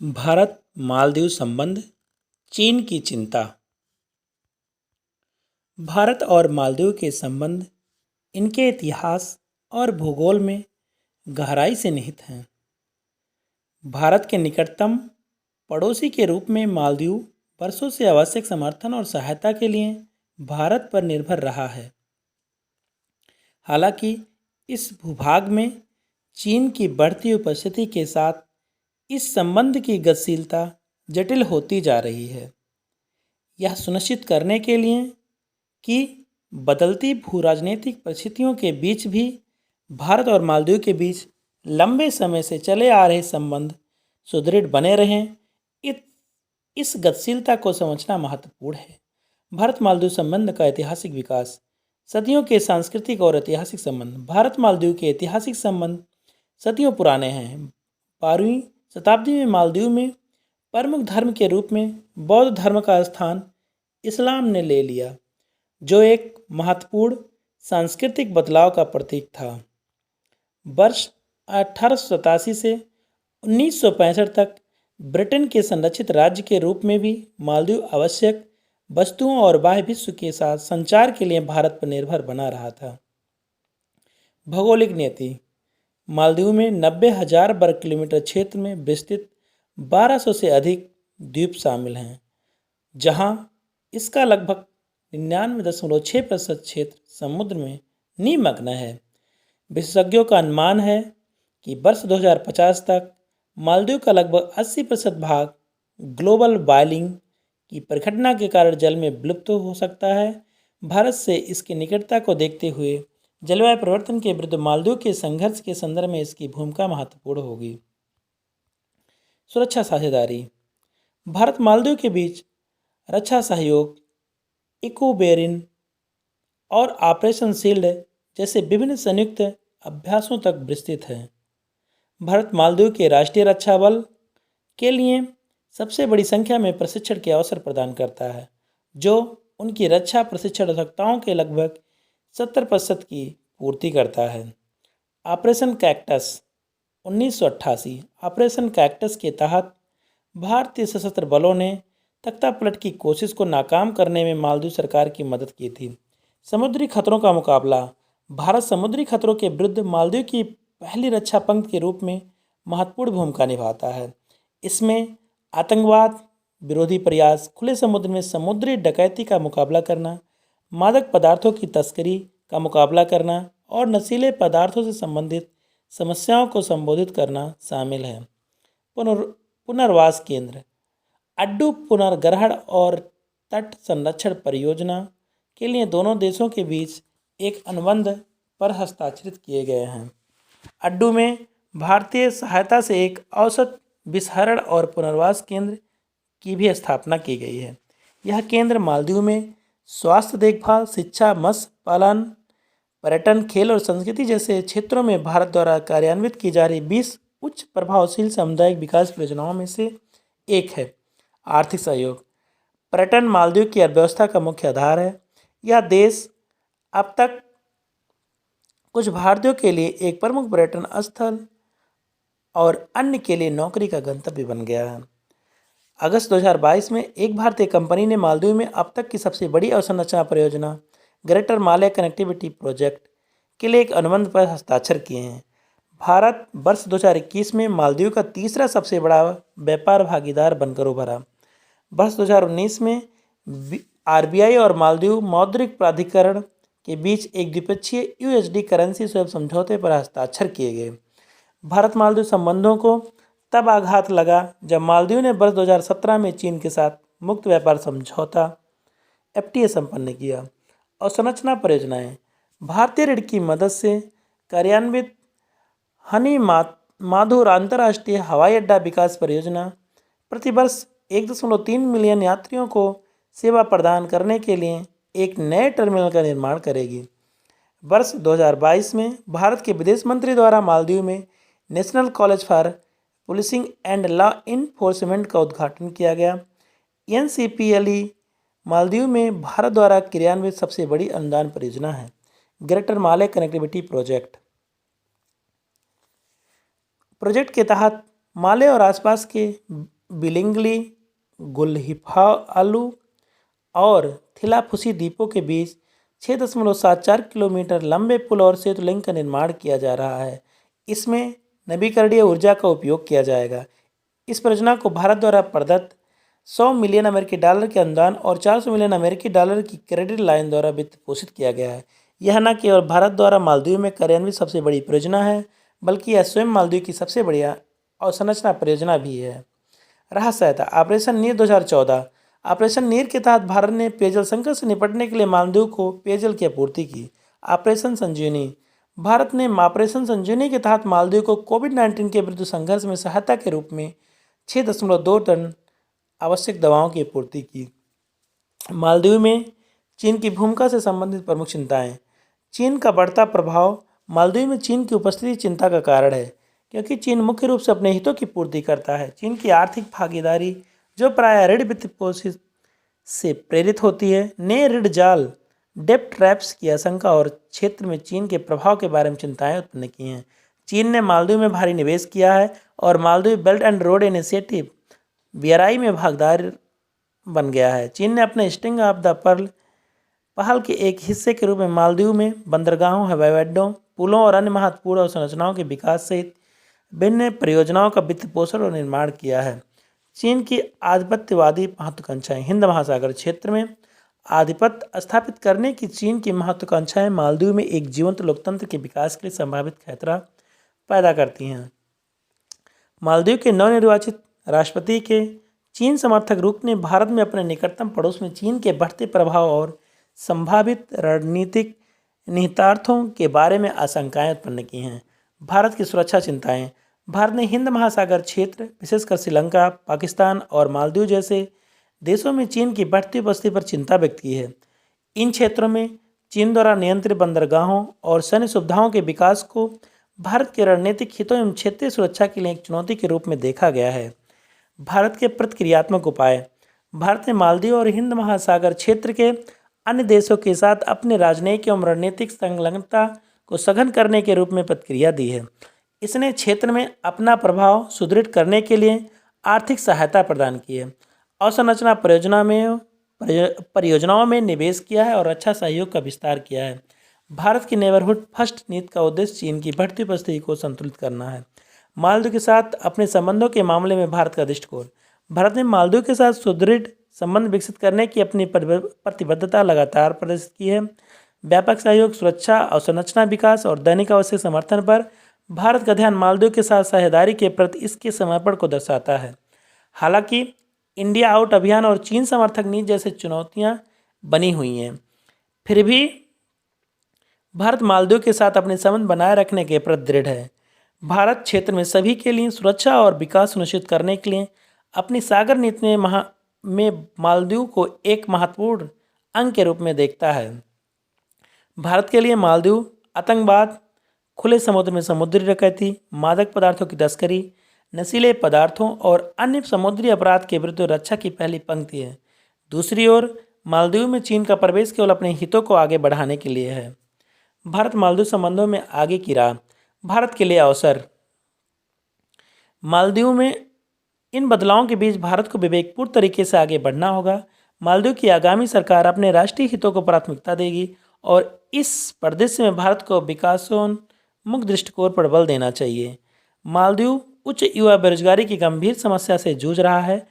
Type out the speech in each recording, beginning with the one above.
भारत मालदीव संबंध, चीन की चिंता। भारत और मालदीव के संबंध इनके इतिहास और भूगोल में गहराई से निहित हैं। भारत के निकटतम पड़ोसी के रूप में मालदीव वर्षों से आवश्यक समर्थन और सहायता के लिए भारत पर निर्भर रहा है। हालांकि इस भूभाग में चीन की बढ़ती उपस्थिति के साथ इस संबंध की गतिशीलता जटिल होती जा रही है। यह सुनिश्चित करने के लिए कि बदलती भूराजनीतिक परिस्थितियों के बीच भी भारत और मालदीव के बीच लंबे समय से चले आ रहे संबंध सुदृढ़ बने रहें, इस गतिशीलता को समझना महत्वपूर्ण है। भारत मालदीव संबंध का ऐतिहासिक विकास। सदियों के सांस्कृतिक और ऐतिहासिक संबंध। भारत मालदीव के ऐतिहासिक संबंध सदियों पुराने हैं। 12वीं शताब्दी में मालदीव में प्रमुख धर्म के रूप में बौद्ध धर्म का स्थान इस्लाम ने ले लिया, जो एक महत्वपूर्ण सांस्कृतिक बदलाव का प्रतीक था। वर्ष 1887 से 1965 तक ब्रिटेन के संरक्षित राज्य के रूप में भी मालदीव आवश्यक वस्तुओं और बाह्य विश्व के साथ संचार के लिए भारत पर निर्भर बना रहा था। भौगोलिक नीति। मालदीव में 90,000 वर्ग किलोमीटर क्षेत्र में विस्तृत 1200 से अधिक द्वीप शामिल हैं, जहां इसका लगभग 99.6% क्षेत्र समुद्र में निमग्न है। विशेषज्ञों का अनुमान है कि वर्ष 2050 तक मालदीव का लगभग 80% भाग ग्लोबल वार्मिंग की परिघटना के कारण जल में विलुप्त हो सकता है। भारत से इसकी निकटता को देखते हुए जलवायु परिवर्तन के विरुद्ध मालदीव के संघर्ष के संदर्भ में इसकी भूमिका महत्वपूर्ण होगी। सुरक्षा साझेदारी। भारत मालदीव के बीच रक्षा सहयोग इकोबेरिन और ऑपरेशन शील्ड जैसे विभिन्न संयुक्त अभ्यासों तक विस्तृत है। भारत मालदीव के राष्ट्रीय रक्षा बल के लिए सबसे बड़ी संख्या में प्रशिक्षण के अवसर प्रदान करता है, जो उनकी रक्षा प्रशिक्षण आवश्यकताओं के लगभग 70% की पूर्ति करता है। Operation cactus 1988। ऑपरेशन कैक्टस के तहत भारतीय सशस्त्र बलों ने तख्तापलट की कोशिश को नाकाम करने में मालदीव सरकार की मदद की थी। समुद्री खतरों का मुकाबला। भारत समुद्री खतरों के विरुद्ध मालदीव की पहली रक्षा पंक्ति के रूप में महत्वपूर्ण भूमिका निभाता है। इसमें आतंकवाद विरोधी प्रयास, खुले समुद्र में समुद्री डकैती का मुकाबला करना, मादक पदार्थों की तस्करी का मुकाबला करना और नशीले पदार्थों से संबंधित समस्याओं को संबोधित करना शामिल है। पुनर्वास केंद्र। अड्डू पुनर्ग्रहण और तट संरक्षण परियोजना के लिए दोनों देशों के बीच एक अनुबंध पर हस्ताक्षरित किए गए हैं। अड्डू में भारतीय सहायता से एक औसत विषहरण और पुनर्वास केंद्र की भी स्थापना की गई है। यह केंद्र मालदीव में स्वास्थ्य देखभाल, शिक्षा, मत्स्य पालन, पर्यटन, खेल और संस्कृति जैसे क्षेत्रों में भारत द्वारा कार्यान्वित की जा रही 20 उच्च प्रभावशील सामुदायिक विकास परियोजनाओं में से एक है। आर्थिक सहयोग। पर्यटन मालदीव की अर्थव्यवस्था का मुख्य आधार है। यह देश अब तक कुछ भारतीयों के लिए एक प्रमुख पर्यटन स्थल और अन्य के लिए नौकरी का गंतव्य बन गया है। अगस्त 2022 में एक भारतीय कंपनी ने मालदीव में अब तक की सबसे बड़ी अवसंरचना परियोजना ग्रेटर माले कनेक्टिविटी प्रोजेक्ट के लिए एक अनुबंध पर हस्ताक्षर किए हैं। भारत वर्ष 2021 में मालदीव का तीसरा सबसे बड़ा व्यापार भागीदार बनकर उभरा। वर्ष 2019 में आरबीआई और मालदीव मौद्रिक प्राधिकरण के बीच एक द्विपक्षीय यूएसडी करेंसी स्वैप समझौते पर हस्ताक्षर किए गए। भारत मालदीव संबंधों को तब आघात लगा जब मालदीव ने वर्ष 2017 में चीन के साथ मुक्त व्यापार समझौता एफटीए संपन्न किया। अवसंरचना परियोजनाएं। भारतीय ऋण की मदद से कार्यान्वित हनी माधुर अंतर्राष्ट्रीय हवाई अड्डा विकास परियोजना प्रतिवर्ष 1.3 मिलियन यात्रियों को सेवा प्रदान करने के लिए एक नए टर्मिनल का निर्माण करेगी। वर्ष 2022 में भारत के विदेश मंत्री द्वारा मालदीव में national college for policing and law enforcement का उद्घाटन किया गया। एनसीपीएलई मालदीव में भारत द्वारा क्रियान्वित सबसे बड़ी अनुदान परियोजना है। ग्रेटर माले कनेक्टिविटी प्रोजेक्ट के तहत माले और आसपास के बिलिंगली, गुलहिफालू और थिलाफुसी द्वीपों के बीच 6.74 किलोमीटर लंबे पुल और सेतु लिंक का निर्माण किया जा रहा है। इसमें नवीकरणीय ऊर्जा का उपयोग किया जाएगा। इस परियोजना को भारत द्वारा प्रदत्त 100 मिलियन अमेरिकी डॉलर के अनुदान और 400 मिलियन अमेरिकी डॉलर की क्रेडिट लाइन द्वारा वित्त पोषित किया गया है। यह न केवल भारत द्वारा मालदीव में कार्यान्वित सबसे बड़ी परियोजना है, बल्कि यह स्वयं मालदीव की सबसे बड़ी अवसंरचना परियोजना भी है। राहत सहायता ऑपरेशन नीर 2014। ऑपरेशन नीर के तहत भारत ने पेयजल संकट से निपटने के लिए मालदीव को पेयजल की आपूर्ति की। ऑपरेशन संजीवनी। भारत ने ऑपरेशन संजीवनी के तहत मालदीव को कोविड-19 के विरुद्ध संघर्ष में सहायता के रूप में 6.2 टन आवश्यक दवाओं की आपूर्ति की। मालदीव में चीन की भूमिका से संबंधित प्रमुख चिंताएं। चीन का बढ़ता प्रभाव। मालदीव में चीन की उपस्थिति चिंता का कारण है, क्योंकि चीन मुख्य रूप से अपने हितों की पूर्ति करता है। चीन की आर्थिक भागीदारी, जो प्रायः ऋण वित्त पोषित से प्रेरित होती है, ने ऋण जाल डेप्ट ट्रैप्स की आशंका और क्षेत्र में चीन के प्रभाव के बारे में चिंताएं उत्पन्न की हैं। चीन ने मालदीव में भारी निवेश किया है और Maldives belt and road initiative BRI में भागीदार बन गया है। चीन ने अपने स्ट्रिंग ऑफ द पर्ल पहल के एक हिस्से के रूप में मालदीव में बंदरगाहों, हवाई अड्डों, पुलों और अन्य महत्वपूर्ण अवसंरचनाओं के विकास सहित विभिन्न परियोजनाओं का वित्त पोषण और निर्माण किया है। चीन की आधिपत्यवादी महत्वाकांक्षाएं। हिंद महासागर क्षेत्र में आधिपत्य स्थापित करने की चीन की महत्वाकांक्षाएं मालदीव में एक जीवंत लोकतंत्र के विकास के लिए संभावित खतरा पैदा करती हैं। मालदीव के नवनिर्वाचित राष्ट्रपति के चीन समर्थक रूप ने भारत में अपने निकटतम पड़ोस में चीन के बढ़ते प्रभाव और संभावित रणनीतिक निहितार्थों के बारे में आशंकाएं उत्पन्न की हैं। भारत की सुरक्षा चिंताएं। भारत ने हिंद महासागर क्षेत्र, विशेषकर श्रीलंका, पाकिस्तान और मालदीव जैसे देशों में चीन की बढ़ती उपस्थिति पर चिंता व्यक्त की है। इन क्षेत्रों में चीन द्वारा नियंत्रित बंदरगाहों और सैन्य सुविधाओं के विकास को भारत के रणनीतिक हितों एवं क्षेत्रीय सुरक्षा के लिए एक चुनौती के रूप में देखा गया है। भारत के प्रतिक्रियात्मक उपाय। भारत ने मालदीव और हिंद महासागर क्षेत्र के अन्य देशों के साथ अपने राजनयिक एवं रणनीतिक संलग्नता को सघन करने के रूप में प्रतिक्रिया दी है। इसने क्षेत्र में अपना प्रभाव सुदृढ़ करने के लिए आर्थिक सहायता प्रदान की है, अवसंरचना परियोजनाओं में निवेश किया है और अच्छा सहयोग का विस्तार किया है। भारत की नेबरहुड फर्स्ट नीति का उद्देश्य चीन की बढ़ती उपस्थिति को संतुलित करना है। मालदीव के साथ अपने संबंधों के मामले में भारत का दृष्टिकोण। भारत ने मालदीव के साथ सुदृढ़ संबंध विकसित करने की अपनी प्रतिबद्धता लगातार प्रदर्शित की है। व्यापक सहयोग, सुरक्षा, अवसंरचना विकास और दैनिक आवश्यक समर्थन पर भारत का ध्यान मालदीव के साथ साझेदारी के प्रति इसके समर्पण को दर्शाता है। हालांकि इंडिया आउट अभियान और चीन समर्थक नीति जैसे चुनौतियां बनी हुई हैं, फिर भी भारत मालदीव के साथ अपने संबंध बनाए रखने के प्रति दृढ़ है। भारत क्षेत्र में सभी के लिए सुरक्षा और विकास सुनिश्चित करने के लिए अपनी सागर नीति में मालदीव को एक महत्वपूर्ण अंग के रूप में देखता है। भारत के लिए मालदीव आतंकवाद, खुले समुद्र में समुद्री डकैती, मादक पदार्थों की तस्करी, नशीले पदार्थों और अन्य समुद्री अपराध के विरुद्ध रक्षा की पहली पंक्ति है। दूसरी ओर मालदीव में चीन का प्रवेश केवल अपने हितों को आगे बढ़ाने के लिए है। भारत मालदीव संबंधों में आगे की राह। भारत के लिए अवसर। मालदीव में इन बदलावों के बीच भारत को विवेकपूर्ण तरीके से आगे बढ़ना होगा। मालदीव की आगामी सरकार अपने राष्ट्रीय हितों को प्राथमिकता देगी और इस परिदृश्य में भारत को विकासोन्मुख दृष्टिकोण पर बल देना चाहिए। मालदीव उच्च युवा बेरोजगारी की गंभीर समस्या से जूझ रहा है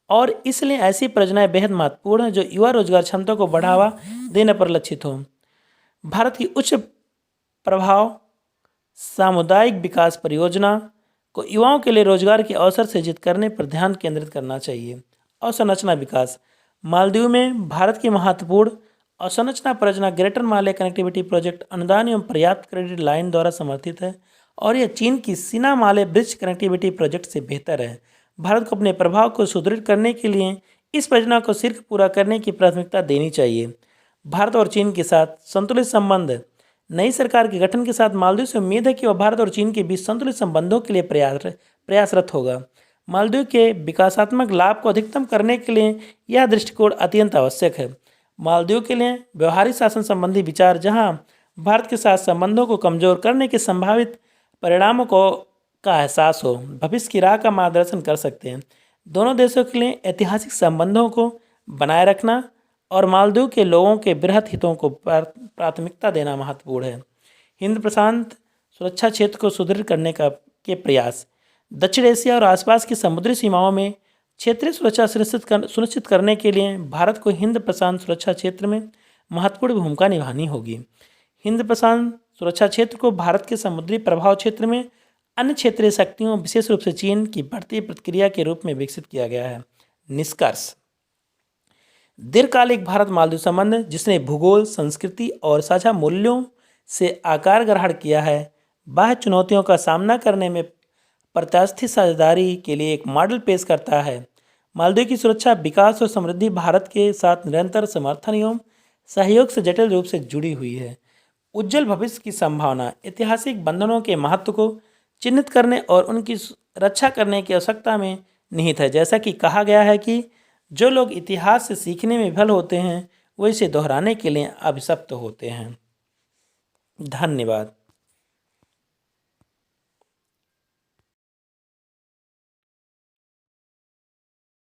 और इसलिए ऐसी परियोजनाएं बेहद महत्वपूर्ण हैं जो युवा रोजगार क्षमता को बढ़ावा देने पर लक्षित हों। भारत की उच्च प्रभाव सामुदायिक विकास परियोजना को युवाओं के लिए रोजगार के अवसर सृजित करने पर ध्यान केंद्रित करना चाहिए। अवसंरचना विकास। मालदीव में भारत की महत्वपूर्ण अवसंरचना परियोजना ग्रेटर माले कनेक्टिविटी प्रोजेक्ट अनुदान एवं पर्याप्त क्रेडिट लाइन द्वारा समर्थित है और यह चीन की सीना माले ब्रिज कनेक्टिविटी प्रोजेक्ट से बेहतर है। भारत को अपने प्रभाव को सुदृढ़ करने के लिए इस परियोजना को शीघ्र पूरा करने की प्राथमिकता देनी चाहिए। भारत और चीन के साथ संतुलित संबंध। नई सरकार के गठन के साथ मालदीव से उम्मीद है कि वह भारत और चीन के बीच संतुलित संबंधों के लिए प्रयासरत होगा। मालदीव के विकासात्मक लाभ को अधिकतम करने के लिए यह दृष्टिकोण अत्यंत आवश्यक है। मालदीव के लिए व्यवहारिक शासन संबंधी विचार, जहां भारत के साथ संबंधों को कमजोर करने के संभावित परिणामों को का एहसास हो, भविष्य की राह का मार्गदर्शन कर सकते हैं। दोनों देशों के लिए ऐतिहासिक संबंधों को बनाए रखना और मालदीव के लोगों के बृहत हितों को प्राथमिकता देना महत्वपूर्ण है। हिंद प्रशांत सुरक्षा क्षेत्र को सुदृढ़ करने का के प्रयास। दक्षिण एशिया और आसपास की समुद्री सीमाओं में क्षेत्रीय सुरक्षा सुनिश्चित करने के लिए भारत को हिंद प्रशांत सुरक्षा क्षेत्र में महत्वपूर्ण भूमिका निभानी होगी। हिंद प्रशांत सुरक्षा क्षेत्र को भारत के समुद्री प्रभाव क्षेत्र में अन्य क्षेत्रीय शक्तियों, विशेष रूप से चीन की बढ़ती प्रतिक्रिया के रूप में विकसित किया गया है। निष्कर्ष: दीर्घकालिक भारत मालदीव संबंध, जिसने भूगोल, संस्कृति और साझा मूल्यों से आकार ग्रहण किया है, बाह्य चुनौतियों का सामना करने में प्रत्याशित साझेदारी के लिए एक मॉडल पेश करता है। मालदीव की सुरक्षा, विकास और समृद्धि भारत के साथ निरंतर समर्थन एवं सहयोग से जटिल रूप से जुड़ी हुई है। उज्जवल भविष्य की संभावना ऐतिहासिक बंधनों के महत्व को चिन्हित करने और उनकी रक्षा करने की आवश्यकता में निहित है। जैसा कि कहा गया है कि जो लोग इतिहास से सीखने में विफल होते हैं, वो इसे दोहराने के लिए अभिशप्त होते हैं। धन्यवाद।